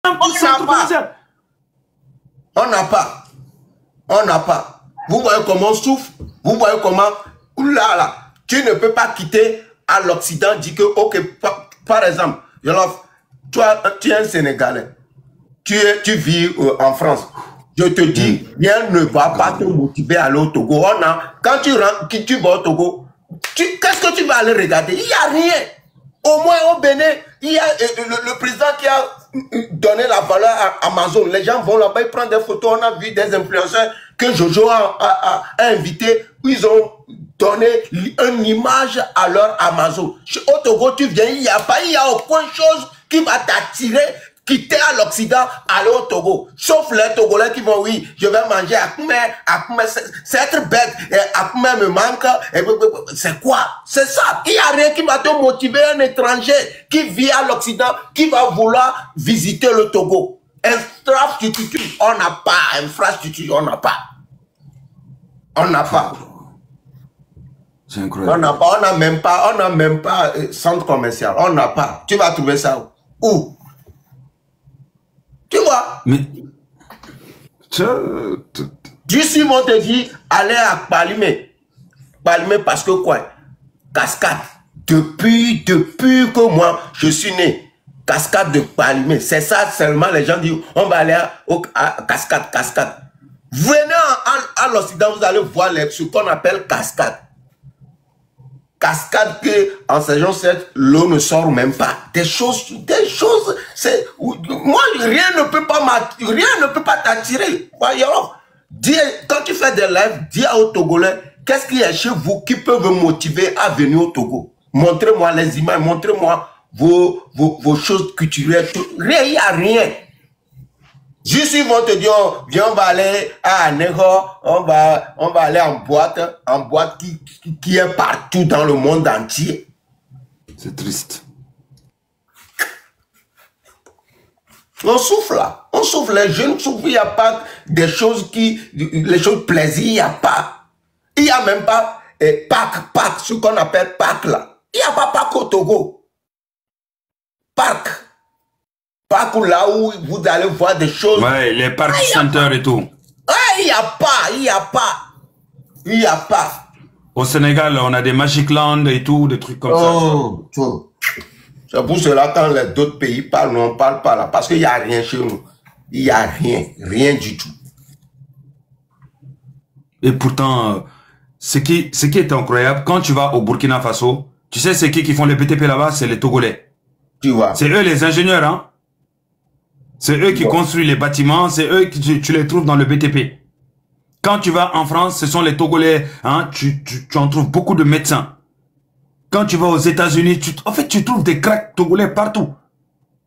On n'a pas. On n'a pas. Vous voyez comment on souffre? Vous voyez comment... Oulala, tu ne peux pas quitter à l'Occident, dire que, ok, par exemple, toi, tu es un Sénégalais. Tu vis en France. Je te dis, rien ne va pas te motiver à aller au Togo. Quand tu vas au Togo, qu'est-ce que tu vas aller regarder? Il n'y a rien. Au moins au Bénin, il y a le président qui a donné la valeur à Amazon. Les gens vont là-bas, ils prennent des photos. On a vu des influenceurs que Jojo a invité. Ils ont donné une image à leur Amazon. Au Togo, tu viens, il n'y a aucune chose qui va t'attirer. Quitter à l'Occident, aller au Togo. Sauf les Togolais qui vont, oui, je vais manger Akmé, c'est être bête, Akmé me manque, c'est quoi? C'est ça. Il n'y a rien qui va te motiver, un étranger qui vit à l'Occident, qui va vouloir visiter le Togo. Infrastructure, on n'a pas. Infrastructure, on n'a pas. On n'a pas. C'est incroyable. On n'a même pas centre commercial. On n'a pas. Tu vas trouver ça où? Tu vois? Mais... D'ici, on te dit, allez à Palimé. Palimé parce que quoi? Cascade. Depuis que moi, je suis né, cascade de Palimé. C'est ça seulement, les gens disent, on va aller à cascade. Venez à l'Occident, vous allez voir ce qu'on appelle cascade. Cascade que en saison 7, l'eau ne sort même pas. Des choses, c'est... Moi, rien ne peut pas t'attirer. Voyons. Quand tu fais des lives, dis aux Togolais, qu'est-ce qu'il y a chez vous qui peut vous motiver à venir au Togo? Montrez-moi les images, montrez-moi vos choses culturelles. Rien, il n'y a rien. Juste ils vont te dire, viens, on va aller à Anego, on va aller en boîte qui est partout dans le monde entier. C'est triste. On souffle là, on souffle, les jeunes souffrent, il n'y a pas des choses les choses plaisir, il n'y a pas. Il n'y a même pas Pâques, ce qu'on appelle Pâques là. Il n'y a pas Pâques au Togo. Pâques là où vous allez voir des choses. Ouais, les parcs centers et tout. Il n'y a pas. Au Sénégal, on a des Magic Land et tout, des trucs comme ça. C'est pour cela quand les d'autres pays parlent, on ne parle pas là. Parce qu'il n'y a rien chez nous. Il n'y a rien du tout. Et pourtant, ce qui est incroyable, quand tu vas au Burkina Faso, tu sais c'est qui font les BTP là-bas? C'est les Togolais. Tu vois. C'est eux les ingénieurs, hein. C'est eux qui construisent les bâtiments, c'est eux que tu les trouves dans le BTP. Quand tu vas en France, ce sont les Togolais, hein, tu en trouves beaucoup de médecins. Quand tu vas aux États-Unis, en fait, tu trouves des cracks togolais partout.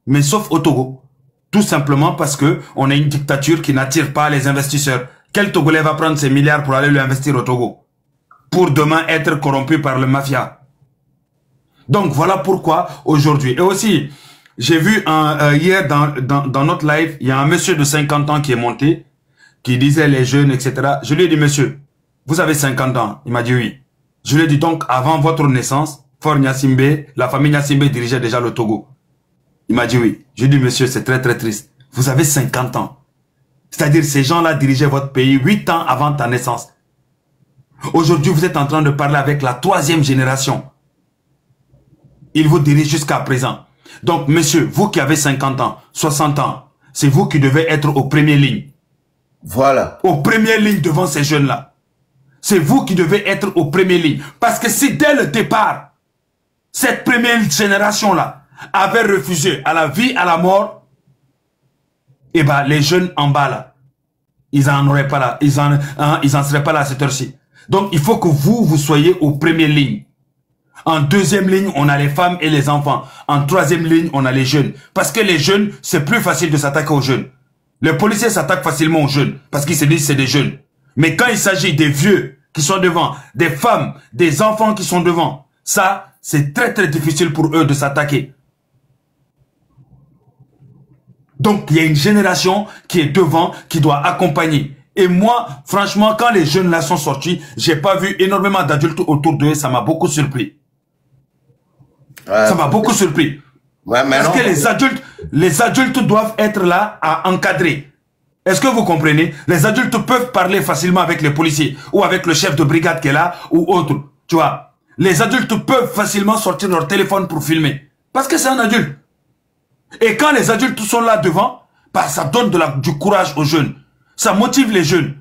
Mais sauf au Togo. Tout simplement parce que on a une dictature qui n'attire pas les investisseurs. Quel Togolais va prendre ses milliards pour aller lui investir au Togo? Pour demain être corrompu par le mafia. Donc voilà pourquoi aujourd'hui. Et aussi, j'ai vu hier dans notre live, il y a un monsieur de 50 ans qui est monté, qui disait les jeunes, etc. Je lui ai dit, monsieur, vous avez 50 ans. Il m'a dit oui. Je lui ai dit donc, avant votre naissance, Fort Gnassingbé, la famille Gnassingbé dirigeait déjà le Togo. Il m'a dit oui. Je lui ai dit, monsieur, c'est très très triste. Vous avez 50 ans. C'est-à-dire, ces gens-là dirigeaient votre pays 8 ans avant ta naissance. Aujourd'hui, vous êtes en train de parler avec la 3e génération. Ils vous dirigent jusqu'à présent. Donc, monsieur, vous qui avez 50 ans, 60 ans, c'est vous qui devez être aux premières lignes. Voilà. Aux premières lignes devant ces jeunes-là. C'est vous qui devez être aux premières lignes. Parce que si dès le départ, cette première génération-là avait refusé à la vie, à la mort, eh ben, les jeunes en bas là, ils en auraient pas là, ils en seraient pas là à cette heure-ci. Donc, il faut que vous soyez aux premières lignes. En 2e ligne, on a les femmes et les enfants. En 3e ligne, on a les jeunes. Parce que les jeunes, c'est plus facile de s'attaquer aux jeunes. Les policiers s'attaquent facilement aux jeunes. Parce qu'ils se disent que c'est des jeunes. Mais quand il s'agit des vieux qui sont devant, des femmes, des enfants qui sont devant, ça, c'est très très difficile pour eux de s'attaquer. Donc, il y a une génération qui est devant, qui doit accompagner. Et moi, franchement, quand les jeunes là sont sortis, j'ai pas vu énormément d'adultes autour d'eux, ça m'a beaucoup surpris. Ça m'a beaucoup surpris. Ouais, mais parce non, que les adultes, les adultes doivent être là à encadrer. Est-ce que vous comprenez? Les adultes peuvent parler facilement avec les policiers ou avec le chef de brigade qui est là ou autre. Tu vois, les adultes peuvent facilement sortir leur téléphone pour filmer. Parce que c'est un adulte. Et quand les adultes sont là devant, bah, ça donne du courage aux jeunes. Ça motive les jeunes.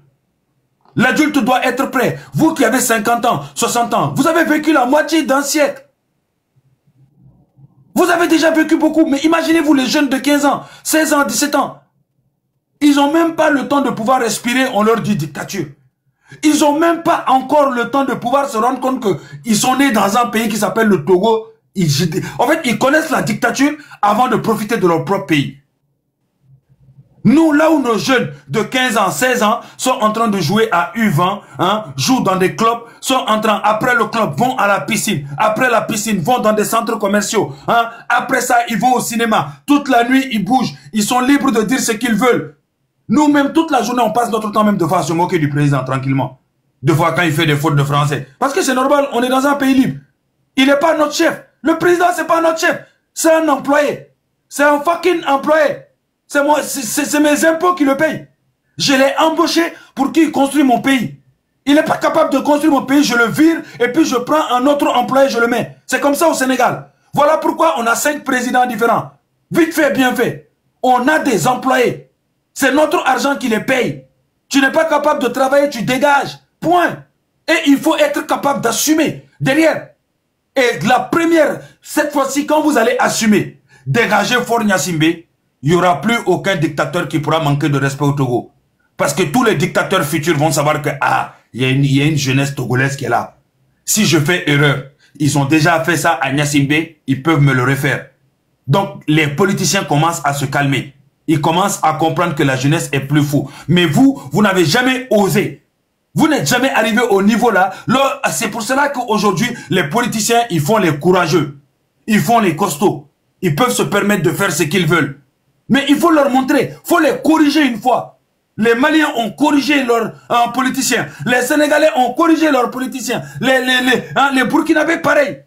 L'adulte doit être prêt. Vous qui avez 50 ans, 60 ans, vous avez vécu la moitié d'un siècle. Vous avez déjà vécu beaucoup, mais imaginez-vous les jeunes de 15 ans, 16 ans, 17 ans. Ils n'ont même pas le temps de pouvoir respirer, on leur dit dictature. Ils n'ont même pas encore le temps de pouvoir se rendre compte qu'ils sont nés dans un pays qui s'appelle le Togo. En fait, ils connaissent la dictature avant de profiter de leur propre pays. Nous, là où nos jeunes de 15 ans, 16 ans sont en train de jouer à U20, jouent dans des clubs, sont en train, après le club, vont à la piscine. Après la piscine, vont dans des centres commerciaux. Après ça, ils vont au cinéma. Toute la nuit, ils bougent. Ils sont libres de dire ce qu'ils veulent. Nous-mêmes, toute la journée, on passe notre temps même de fois à se moquer du président tranquillement. De fois quand il fait des fautes de français. Parce que c'est normal, on est dans un pays libre. Il n'est pas notre chef. Le président, c'est pas notre chef. C'est un employé. C'est un fucking employé. C'est mes impôts qui le payent. Je l'ai embauché pour qu'il construise mon pays. Il n'est pas capable de construire mon pays, je le vire et puis je prends un autre employé, je le mets. C'est comme ça au Sénégal. Voilà pourquoi on a 5 présidents différents. Vite fait, bien fait. On a des employés. C'est notre argent qui les paye. Tu n'es pas capable de travailler, tu dégages. Point. Et il faut être capable d'assumer derrière. Et la première, cette fois-ci, quand vous allez assumer, dégager Faure Gnassingbé, il n'y aura plus aucun dictateur qui pourra manquer de respect au Togo. Parce que tous les dictateurs futurs vont savoir que, il y a une jeunesse togolaise qui est là. Si je fais erreur, ils ont déjà fait ça à Gnassingbé, ils peuvent me le refaire. Donc, les politiciens commencent à se calmer. Ils commencent à comprendre que la jeunesse est plus fou. Mais vous n'avez jamais osé. Vous n'êtes jamais arrivé au niveau là. C'est pour cela qu'aujourd'hui, les politiciens, ils font les courageux. Ils font les costauds. Ils peuvent se permettre de faire ce qu'ils veulent. Mais il faut leur montrer. Il faut les corriger une fois. Les Maliens ont corrigé leurs politiciens. Les Sénégalais ont corrigé leurs politiciens. Les Burkinabés, pareil.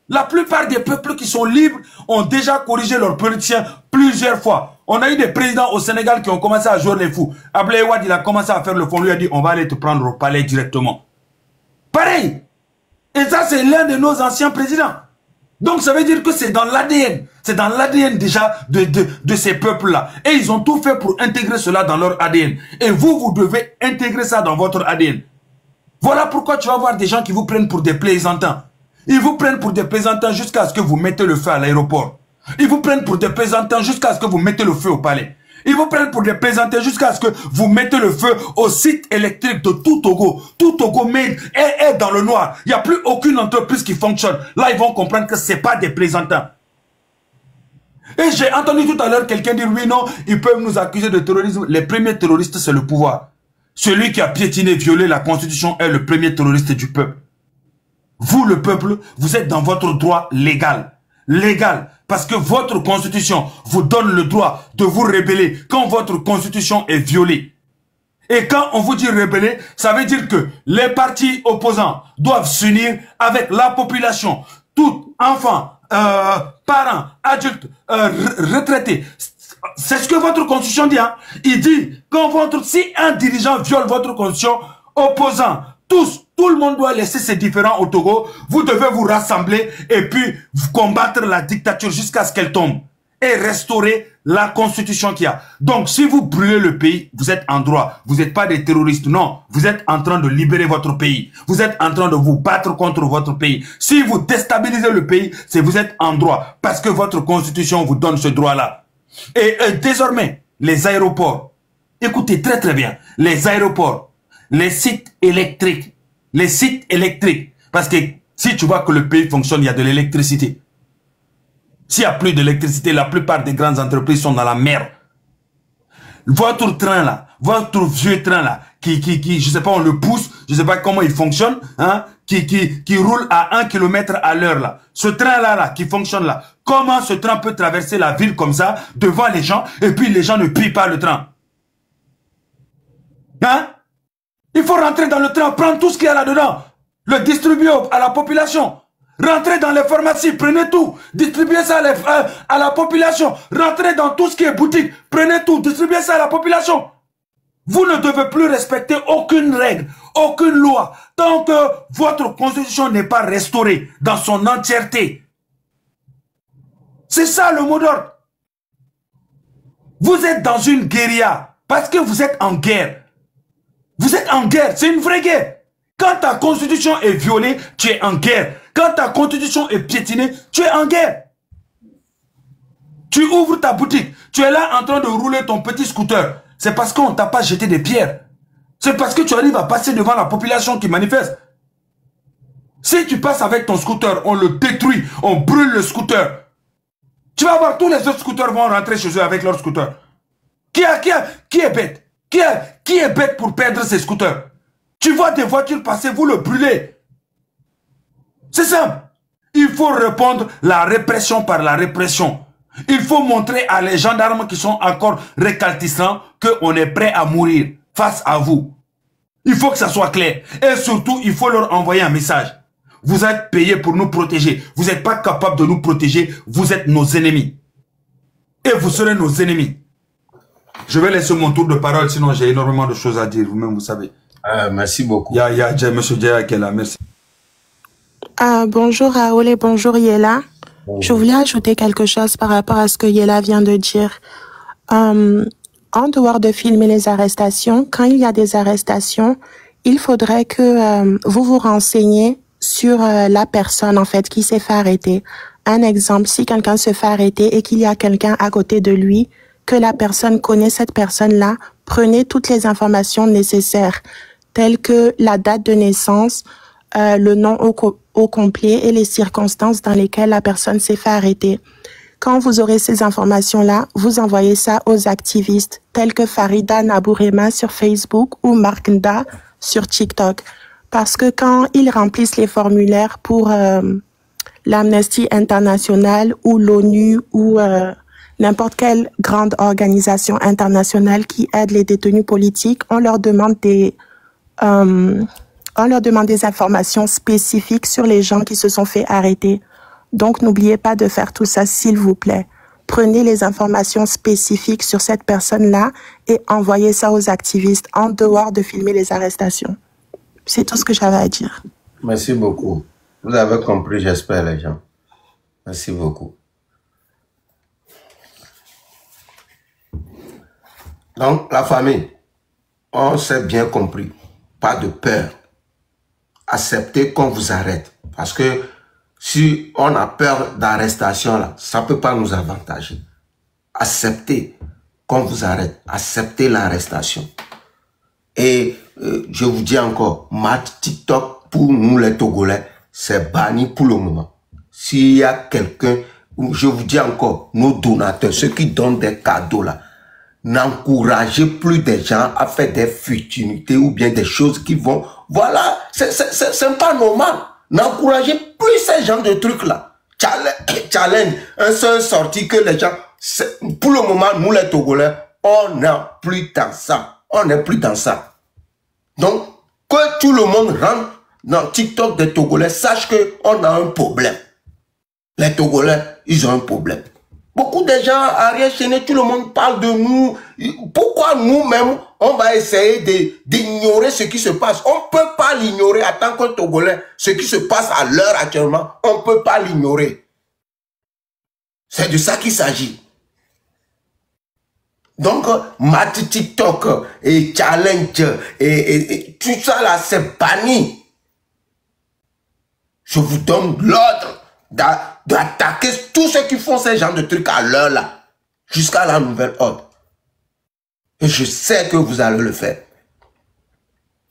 La plupart des peuples qui sont libres ont déjà corrigé leurs politiciens plusieurs fois. On a eu des présidents au Sénégal qui ont commencé à jouer les fous. Ablaye Wade, il a commencé à faire le fond. Lui a dit, on va aller te prendre au palais directement. Pareil. Et ça, c'est l'un de nos anciens présidents. Donc, ça veut dire que c'est dans l'ADN. C'est dans l'ADN déjà de ces peuples-là. Et ils ont tout fait pour intégrer cela dans leur ADN. Et vous devez intégrer ça dans votre ADN. Voilà pourquoi tu vas voir des gens qui vous prennent pour des plaisantins. Ils vous prennent pour des plaisantins jusqu'à ce que vous mettez le feu à l'aéroport. Ils vous prennent pour des plaisantins jusqu'à ce que vous mettez le feu au palais. Ils vous prennent pour des plaisantins jusqu'à ce que vous mettez le feu au site électrique de tout Togo. Tout Togo est dans le noir. Il n'y a plus aucune entreprise qui fonctionne. Là, ils vont comprendre que ce n'est pas des plaisantins. Et j'ai entendu tout à l'heure quelqu'un dire, oui, non, ils peuvent nous accuser de terrorisme. Les premiers terroristes, c'est le pouvoir. Celui qui a piétiné, violé la Constitution est le premier terroriste du peuple. Vous, le peuple, vous êtes dans votre droit légal. Légal. Parce que votre constitution vous donne le droit de vous rebeller quand votre constitution est violée. Et quand on vous dit rebeller, ça veut dire que les partis opposants doivent s'unir avec la population. Tout enfant, parents, adultes, retraités. C'est ce que votre constitution dit. Il dit, si un dirigeant viole votre constitution, opposant, tout le monde doit laisser ses différends au Togo. Vous devez vous rassembler et puis combattre la dictature jusqu'à ce qu'elle tombe. Et restaurer la constitution qu'il y a. Donc, si vous brûlez le pays, vous êtes en droit. Vous n'êtes pas des terroristes. Non, vous êtes en train de libérer votre pays. Vous êtes en train de vous battre contre votre pays. Si vous déstabilisez le pays, c'est vous êtes en droit. Parce que votre constitution vous donne ce droit-là. Et désormais, les aéroports. Écoutez très très bien. Les aéroports, les sites électriques. Les sites électriques. Parce que si tu vois que le pays fonctionne, il y a de l'électricité. S'il n'y a plus d'électricité, la plupart des grandes entreprises sont dans la merde. Votre train là, votre vieux train là, qui je sais pas, on le pousse, je sais pas comment il fonctionne, qui roule à 1 km à l'heure là. Ce train là, qui fonctionne là, comment ce train peut traverser la ville comme ça, devant les gens, et puis les gens ne pillent pas le train? Il faut rentrer dans le train, prendre tout ce qu'il y a là-dedans, le distribuer à la population. Rentrez dans les pharmacies, prenez tout, distribuez ça à la population. Rentrez dans tout ce qui est boutique, prenez tout, distribuez ça à la population. Vous ne devez plus respecter aucune règle, aucune loi, tant que votre constitution n'est pas restaurée dans son entièreté. C'est ça le mot d'ordre. Vous êtes dans une guérilla parce que vous êtes en guerre. Vous êtes en guerre, c'est une vraie guerre. Quand ta constitution est violée, tu es en guerre. Quand ta constitution est piétinée, tu es en guerre. Tu ouvres ta boutique, tu es là en train de rouler ton petit scooter. C'est parce qu'on ne t'a pas jeté des pierres. C'est parce que tu arrives à passer devant la population qui manifeste. Si tu passes avec ton scooter, on le détruit, on brûle le scooter. Tu vas voir, tous les autres scooters vont rentrer chez eux avec leur scooter. Qui est bête? Qui est bête pour perdre ses scooters? Tu vois des voitures passer, vous le brûlez. C'est simple. Il faut répondre la répression par la répression. Il faut montrer à les gendarmes qui sont encore récalcitrants qu'on est prêt à mourir face à vous. Il faut que ça soit clair. Et surtout, il faut leur envoyer un message. Vous êtes payés pour nous protéger. Vous n'êtes pas capable de nous protéger. Vous êtes nos ennemis. Et vous serez nos ennemis. Je vais laisser mon tour de parole, sinon j'ai énormément de choses à dire. Vous-même, vous savez. Merci beaucoup. Il y a M. Djaya qui est là. Merci. Bonjour Raoul et bonjour Yella. Bonjour. Je voulais ajouter quelque chose par rapport à ce que Yella vient de dire. En dehors de filmer les arrestations, quand il y a des arrestations, il faudrait que vous vous renseigniez sur la personne en fait qui s'est fait arrêter. Un exemple, si quelqu'un se fait arrêter et qu'il y a quelqu'un à côté de lui, que la personne connaît cette personne-là, prenez toutes les informations nécessaires, telles que la date de naissance, le nom au complet et les circonstances dans lesquelles la personne s'est fait arrêter. Quand vous aurez ces informations-là, vous envoyez ça aux activistes tels que Farida Nabourema sur Facebook ou Marknda sur TikTok. Parce que quand ils remplissent les formulaires pour l'Amnesty International ou l'ONU ou n'importe quelle grande organisation internationale qui aide les détenus politiques, on leur demande des informations spécifiques sur les gens qui se sont fait arrêter. Donc, n'oubliez pas de faire tout ça, s'il vous plaît. Prenez les informations spécifiques sur cette personne-là et envoyez ça aux activistes en dehors de filmer les arrestations. C'est tout ce que j'avais à dire. Merci beaucoup. Vous avez compris, j'espère, les gens. Merci beaucoup. Donc, la famille, on s'est bien compris. Pas de peur. Acceptez qu'on vous arrête. Parce que si on a peur d'arrestation, là, ça ne peut pas nous avantager. Acceptez qu'on vous arrête. Acceptez l'arrestation. Et je vous dis encore, ma TikTok, pour nous les Togolais, c'est banni pour le moment. S'il y a quelqu'un, je vous dis encore, nos donateurs, ceux qui donnent des cadeaux là, n'encouragez plus des gens à faire des futilités ou bien des choses qui vont... Voilà, c'est pas normal. N'encouragez plus ces gens de trucs là. Challenge, un seul sorti que les gens... Pour le moment, nous les Togolais, on n'est plus dans ça. On n'est plus dans ça. Donc, que tout le monde rentre dans TikTok des Togolais, sache qu'on a un problème. Les Togolais, ils ont un problème. Beaucoup de gens arrière chaîné, tout le monde parle de nous. Pourquoi nous-mêmes, on va essayer d'ignorer ce qui se passe? On ne peut pas l'ignorer en tant que Togolais. Ce qui se passe à l'heure actuellement, on ne peut pas l'ignorer. C'est de ça qu'il s'agit. Donc, mat TikTok et challenge et tout ça là, c'est banni. Je vous donne l'ordre d'attaquer tous ceux qui font ces genres de trucs à l'heure là, jusqu'à la nouvelle ordre. Et je sais que vous allez le faire.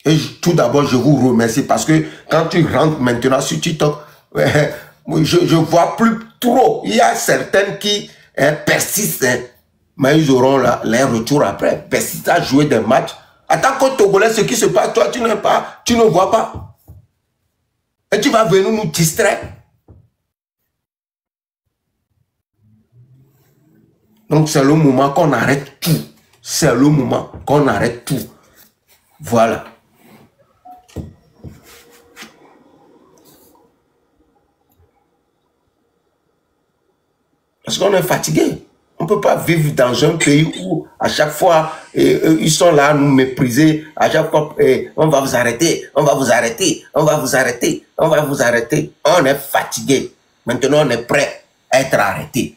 Et tout d'abord, je vous remercie parce que quand tu rentres maintenant sur TikTok, je vois plus trop. Il y a certaines qui persistent, mais ils auront les retours après. Persistent à jouer des matchs. En tant que Togolais, ce qui se passe, toi, tu ne vois pas. Et tu vas venir nous distraire. Donc, c'est le moment qu'on arrête tout. C'est le moment qu'on arrête tout. Voilà. Parce qu'on est fatigué. On ne peut pas vivre dans un pays où à chaque fois ils sont là à nous mépriser. À chaque fois on va vous arrêter, on va vous arrêter, on va vous arrêter, on va vous arrêter. On est fatigué. Maintenant on est prêt à être arrêté.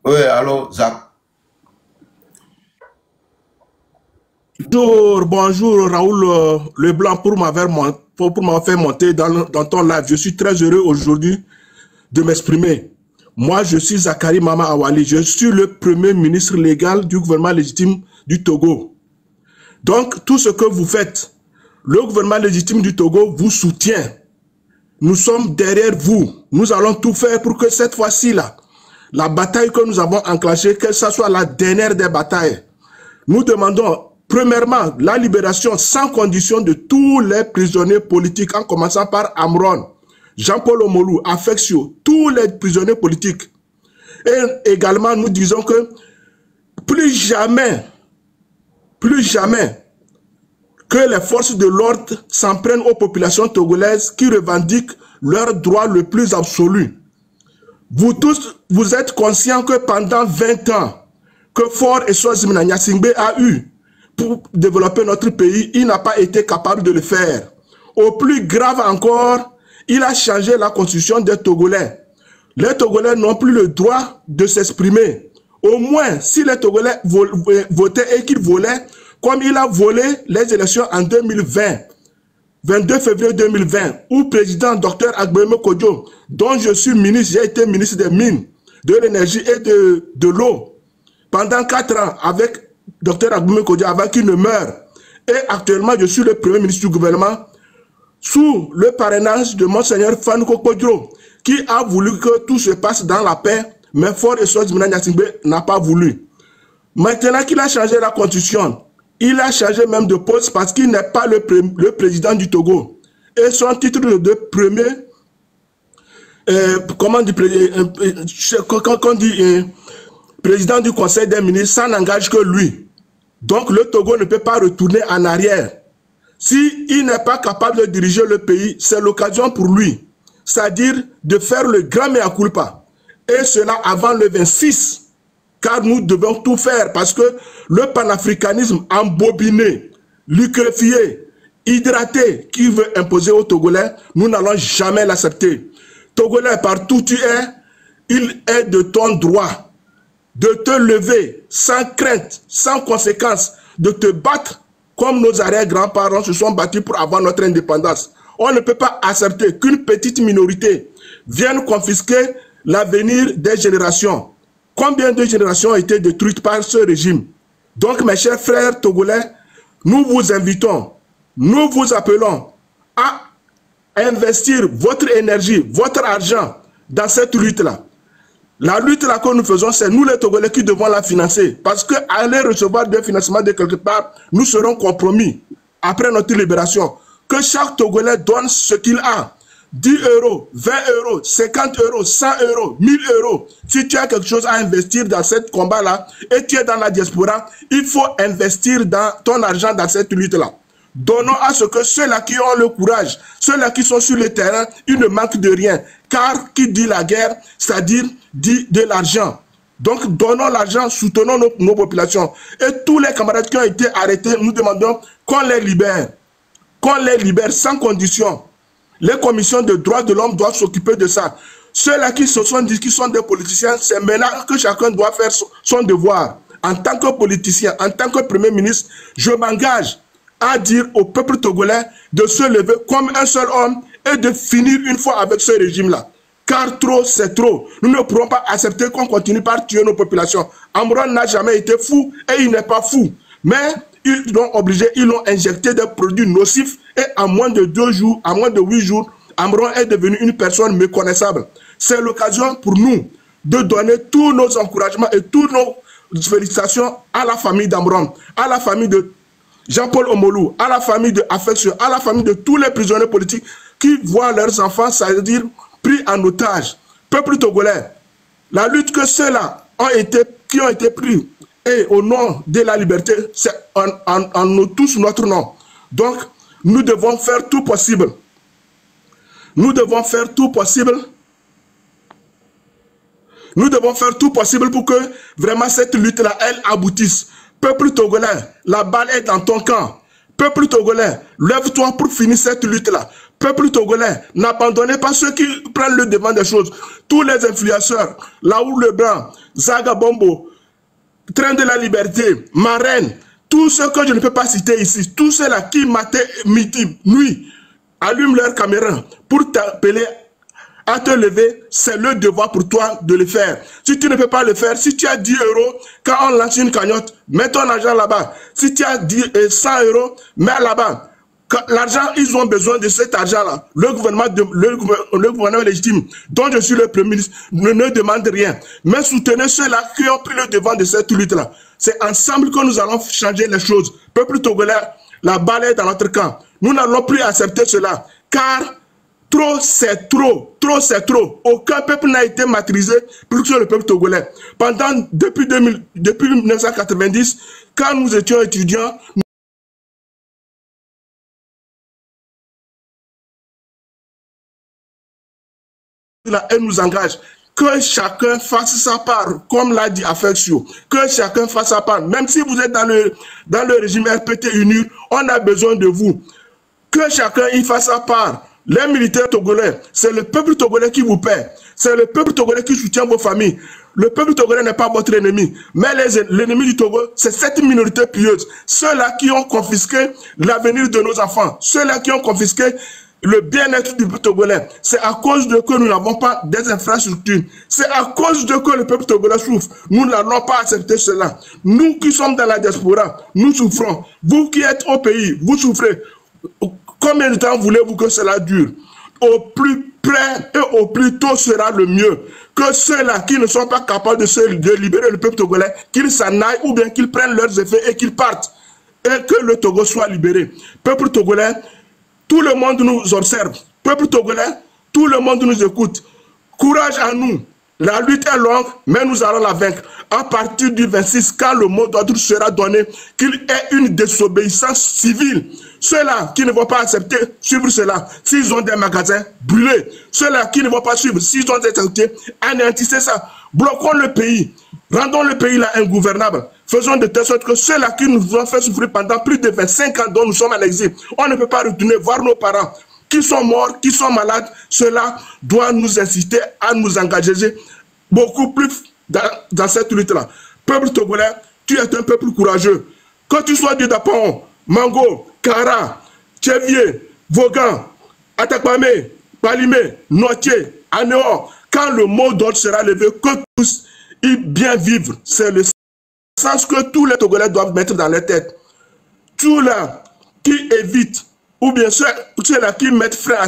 Oui, allô, Zach. Bonjour Raoul Leblanc pour m'avoir fait monter dans ton live. Je suis très heureux aujourd'hui de m'exprimer. Moi, je suis Zakari Mama Awali. Je suis le premier ministre légal du gouvernement légitime du Togo. Donc, tout ce que vous faites, le gouvernement légitime du Togo vous soutient. Nous sommes derrière vous. Nous allons tout faire pour que cette fois-ci-là, la bataille que nous avons enclenchée, que ce soit la dernière des batailles. Nous demandons premièrement, la libération sans condition de tous les prisonniers politiques, en commençant par Amron, Jean-Paul Omolou, Afexio, tous les prisonniers politiques. Et également, nous disons que plus jamais que les forces de l'ordre s'en prennent aux populations togolaises qui revendiquent leur droit le plus absolu. Vous tous, vous êtes conscients que pendant 20 ans, que Faure Eswazimina Nyasingbe a eu pour développer notre pays, il n'a pas été capable de le faire. Au plus grave encore, il a changé la constitution des Togolais. Les Togolais n'ont plus le droit de s'exprimer. Au moins, si les Togolais votaient et qu'ils volaient, comme il a volé les élections en 2020, 22 février 2020, où président Dr Agbemé Kodjo, dont je suis ministre, j'ai été ministre des Mines, de l'énergie et de l'eau, pendant 4 ans avec Dr Agbemé Kodjo avant qu'il ne meure. Et actuellement, je suis le premier ministre du gouvernement sous le parrainage de Monseigneur Fanuko Kodjo, qui a voulu que tout se passe dans la paix, mais Faure Eswazimina Nyasingbe n'a pas voulu. Maintenant qu'il a changé la constitution, il a changé même de poste parce qu'il n'est pas le président du Togo. Et son titre de premier, président du Conseil des ministres, ça n'engage que lui. Donc le Togo ne peut pas retourner en arrière. S'il n'est pas capable de diriger le pays, c'est l'occasion pour lui. C'est-à-dire de faire le grand mea culpa. Et cela avant le 26. Car nous devons tout faire parce que le panafricanisme embobiné, liquéfié, hydraté, qui veut imposer aux Togolais, nous n'allons jamais l'accepter. Togolais, partout où tu es, il est de ton droit de te lever sans crainte, sans conséquence, de te battre comme nos arrière-grands-parents se sont battus pour avoir notre indépendance. On ne peut pas accepter qu'une petite minorité vienne confisquer l'avenir des générations. Combien de générations ont été détruites par ce régime? Donc, mes chers frères togolais, nous vous invitons, nous vous appelons à investir votre énergie, votre argent dans cette lutte-là. La lutte-là que nous faisons, c'est nous les Togolais qui devons la financer. Parce qu'aller recevoir des financements de quelque part, nous serons compromis après notre libération. Que chaque Togolais donne ce qu'il a. 10 euros, 20 euros, 50 euros, 100 euros, 1000 euros. Si tu as quelque chose à investir dans ce combat-là et tu es dans la diaspora, il faut investir dans ton argent dans cette lutte-là. Donnons à ce que ceux-là qui ont le courage, ceux-là qui sont sur le terrain, ils ne manquent de rien. Car qui dit la guerre, c'est-à-dire dit de l'argent. Donc donnons l'argent, soutenons nos populations. Et tous les camarades qui ont été arrêtés, nous demandons qu'on les libère. Qu'on les libère sans condition. Les commissions de droits de l'homme doivent s'occuper de ça. Ceux-là qui sont des politiciens, c'est maintenant que chacun doit faire son devoir. En tant que politicien, en tant que Premier ministre, je m'engage à dire au peuple togolais de se lever comme un seul homme et de finir une fois avec ce régime-là. Car trop, c'est trop. Nous ne pourrons pas accepter qu'on continue par tuer nos populations. Amron n'a jamais été fou et il n'est pas fou. Mais ils l'ont obligé, ils l'ont injecté des produits nocifs et en moins de 2 jours, en moins de 8 jours, Amron est devenu une personne méconnaissable. C'est l'occasion pour nous de donner tous nos encouragements et toutes nos félicitations à la famille d'Amron, à la famille de Jean-Paul Omolou, à la famille de Afexio, à la famille de tous les prisonniers politiques qui voient leurs enfants, c'est-à-dire pris en otage. Peuple togolais, la lutte que ceux-là qui ont été pris et au nom de la liberté, c'est en tous notre nom. Donc, nous devons faire tout possible. Nous devons faire tout possible. Nous devons faire tout possible pour que vraiment cette lutte-là, elle aboutisse. Peuple togolais, la balle est dans ton camp. Peuple togolais, lève-toi pour finir cette lutte-là. Peuple togolais, n'abandonnez pas ceux qui prennent le devant des choses. Tous les influenceurs, Laour Leblanc, Zaga Bombo, Train de la Liberté, Marraine, tous ceux que je ne peux pas citer ici, tous ceux-là qui matin, midi, nuit, allument leur caméra pour t'appeler à te lever, c'est le devoir pour toi de le faire. Si tu ne peux pas le faire, si tu as 10 euros, quand on lance une cagnotte, mets ton argent là-bas. Si tu as 100 euros, mets là-bas. L'argent, ils ont besoin de cet argent-là. Le gouvernement légitime, dont je suis le premier ministre, ne demande rien. Mais soutenez ceux-là qui ont pris le devant de cette lutte-là. C'est ensemble que nous allons changer les choses. Peuple togolais, la balle est dans notre camp. Nous n'allons plus accepter cela, car trop, c'est trop. Trop, c'est trop. Aucun peuple n'a été maîtrisé plus que le peuple togolais. Depuis 1990, quand nous étions étudiants, la haine nous engage. Que chacun fasse sa part, comme l'a dit Affectio. Que chacun fasse sa part. Même si vous êtes dans le régime RPT UNUR, on a besoin de vous. Que chacun y fasse sa part. Les militaires togolais, c'est le peuple togolais qui vous paie. C'est le peuple togolais qui soutient vos familles. Le peuple togolais n'est pas votre ennemi. Mais l'ennemi du Togo, c'est cette minorité pieuse. Ceux-là qui ont confisqué l'avenir de nos enfants. Ceux-là qui ont confisqué le bien-être du peuple togolais. C'est à cause de que nous n'avons pas des infrastructures. C'est à cause de que le peuple togolais souffre. Nous n'allons pas accepter cela. Nous qui sommes dans la diaspora, nous souffrons. Vous qui êtes au pays, vous souffrez. Combien de temps voulez-vous que cela dure? Au plus près et au plus tôt sera le mieux. Que ceux-là qui ne sont pas capables de libérer le peuple togolais, qu'ils s'en aillent ou bien qu'ils prennent leurs effets et qu'ils partent. Et que le Togo soit libéré. Peuple togolais, tout le monde nous observe. Peuple togolais, tout le monde nous écoute. Courage à nous. La lutte est longue, mais nous allons la vaincre. À partir du 26, quand le mot d'ordre sera donné, qu'il y ait une désobéissance civile. Ceux-là qui ne vont pas accepter, suivre cela, s'ils ont des magasins, brûlés. Ceux-là qui ne vont pas suivre, s'ils ont des activités, anéantissez ça. Bloquons le pays. Rendons le pays là ingouvernable. Faisons de telle sorte que ceux-là qui nous ont fait souffrir pendant plus de 25 ans dont nous sommes à l'exil, on ne peut pas retourner voir nos parents qui sont morts, qui sont malades. Cela doit nous inciter à nous engager beaucoup plus dans cette lutte-là. Peuple togolais, tu es un peuple courageux. Que tu sois du Dapon, Mango, Kara, Tchevier, Vaughan, Atakpame, Palimé, Notier, Anéo, quand le mot d'ordre sera levé, que tous y bien vivre. C'est le sens que tous les Togolais doivent mettre dans leur tête. Tous là qui évitent, ou bien ceux-là qui mettent frein à